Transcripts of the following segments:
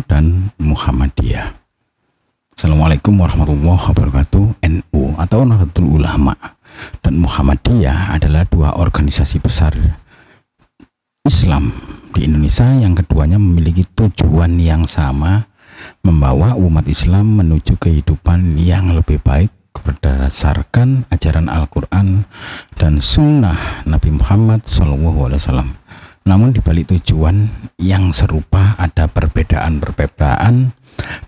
dan Muhammadiyah. Assalamualaikum warahmatullahi wabarakatuh. NU atau Nahdlatul Ulama dan Muhammadiyah adalah dua organisasi besar Islam di Indonesia yang keduanya memiliki tujuan yang sama, membawa umat Islam menuju kehidupan yang lebih baik berdasarkan ajaran Al-Quran dan Sunnah Nabi Muhammad SAW. Namun di balik tujuan yang serupa ada perbedaan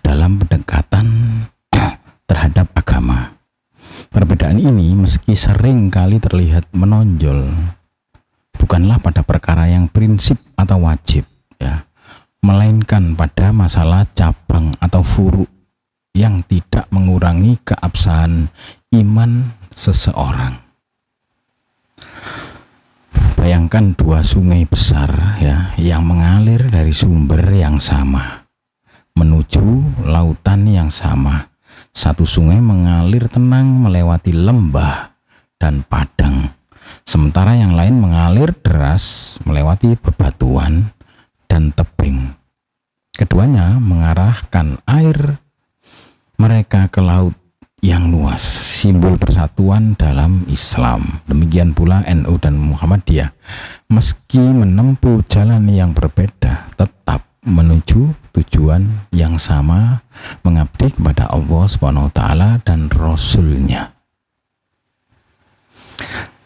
dalam pendekatan terhadap agama. Perbedaan ini meski sering kali terlihat menonjol, bukanlah pada perkara yang prinsip atau wajib, ya, melainkan pada masalah cabang atau furu yang tidak mengurangi keabsahan iman seseorang. Bayangkan dua sungai besar, ya, yang mengalir dari sumber yang sama menuju lautan yang sama. Satu sungai mengalir tenang melewati lembah dan padang, sementara yang lain mengalir deras melewati bebatuan dan tebing. Keduanya mengarahkan air mereka ke laut yang luas, simbol persatuan dalam Islam. Demikian pula NU dan Muhammadiyah, meski menempuh jalan yang berbeda, tetap menuju tujuan yang sama, mengabdi kepada Allah SWT dan Rasul-Nya.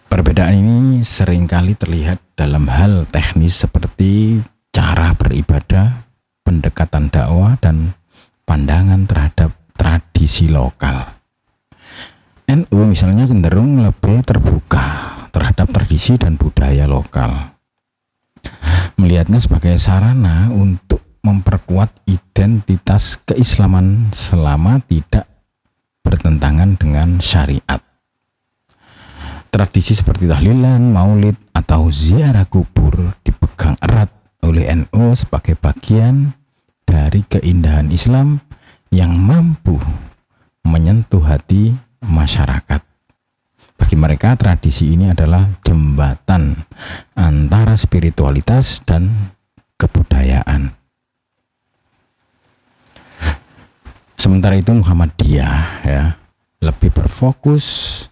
Perbedaan ini seringkali terlihat dalam hal teknis seperti cara beribadah, pendekatan dakwah, dan pandangan terhadap tradisi lokal. NU misalnya cenderung lebih terbuka terhadap tradisi dan budaya lokal, melihatnya sebagai sarana untuk memperkuat identitas keislaman selama tidak bertentangan dengan syariat. Tradisi seperti tahlilan, maulid, atau ziarah kubur dipegang erat oleh NU sebagai bagian dari keindahan Islam yang mampu menyentuh hati masyarakat. Bagi mereka, tradisi ini adalah jembatan antara spiritualitas dan kebudayaan. Sementara itu Muhammadiyah, ya, lebih berfokus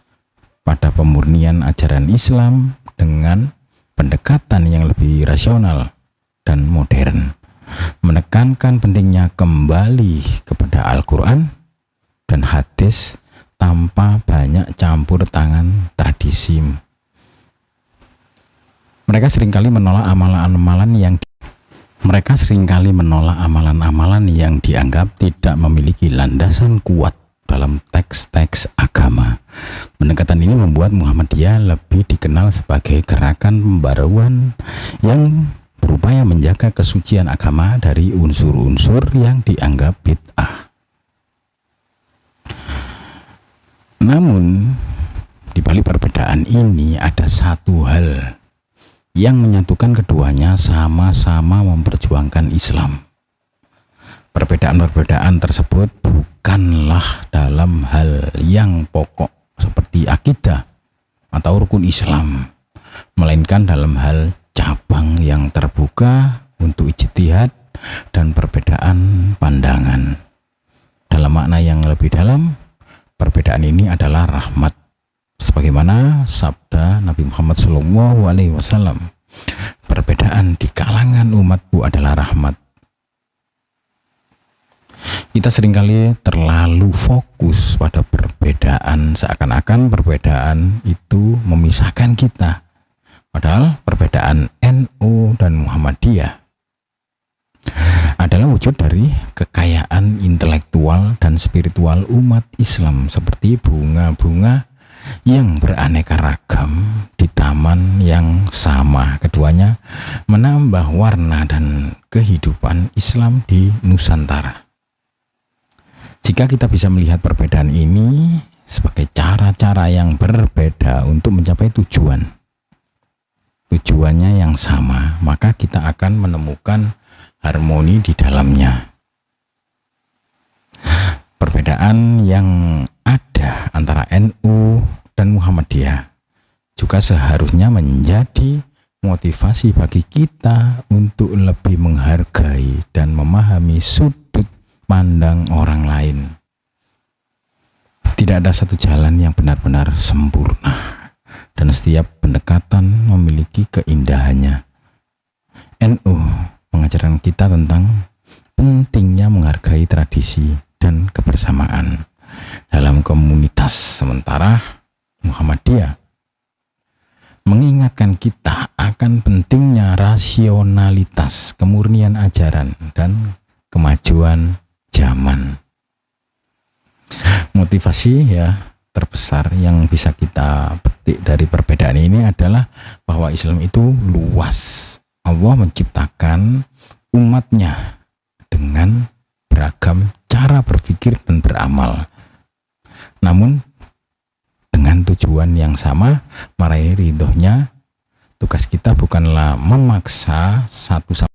pada pemurnian ajaran Islam dengan pendekatan yang lebih rasional dan modern, menekankan pentingnya kembali kepada Al-Quran dan hadis tanpa banyak campur tangan tradisi. Mereka seringkali menolak amalan-amalan yang dianggap tidak memiliki landasan kuat dalam teks-teks agama. Pendekatan ini membuat Muhammadiyah lebih dikenal sebagai gerakan pembaruan yang berupaya menjaga kesucian agama dari unsur-unsur yang dianggap bid'ah. Namun, di balik perbedaan ini ada satu hal yang menyatukan keduanya, sama-sama memperjuangkan Islam. Perbedaan-perbedaan tersebut bukanlah dalam hal yang pokok seperti akidah atau rukun Islam, melainkan dalam hal cabang yang terbuka untuk ijtihad dan perbedaan pandangan. Dalam makna yang lebih dalam, perbedaan ini adalah rahmat, sebagaimana sabda Nabi Muhammad SAW, perbedaan di kalangan umatku adalah rahmat. Kita seringkali terlalu fokus pada perbedaan, seakan-akan perbedaan itu memisahkan kita, padahal perbedaan NU dan Muhammadiyah adalah wujud dari kekayaan intelektual dan spiritual umat Islam, seperti bunga-bunga yang beraneka ragam di taman yang sama. Keduanya menambah warna dan kehidupan Islam di Nusantara. Jika kita bisa melihat perbedaan ini sebagai cara-cara yang berbeda untuk mencapai tujuannya yang sama, maka kita akan menemukan harmoni di dalamnya. Perbedaan yang ada antara NU dan Muhammadiyah juga seharusnya menjadi motivasi bagi kita untuk lebih menghargai dan memahami sudut pandang orang lain. Tidak ada satu jalan yang benar-benar sempurna, dan setiap pendekatan memiliki keindahannya. NU mengajarkan kita tentang pentingnya menghargai tradisi dan kebersamaan dalam komunitas, sementara Muhammadiyah mengingatkan kita akan pentingnya rasionalitas, kemurnian ajaran, dan kemajuan zaman. Motivasi terbesar yang bisa kita petik dari perbedaan ini adalah bahwa Islam itu luas. Allah menciptakan umatnya dengan beragam cara berpikir dan beramal, namun dengan tujuan yang sama, meraih ridhonya. Tugas kita bukanlah memaksa satu sama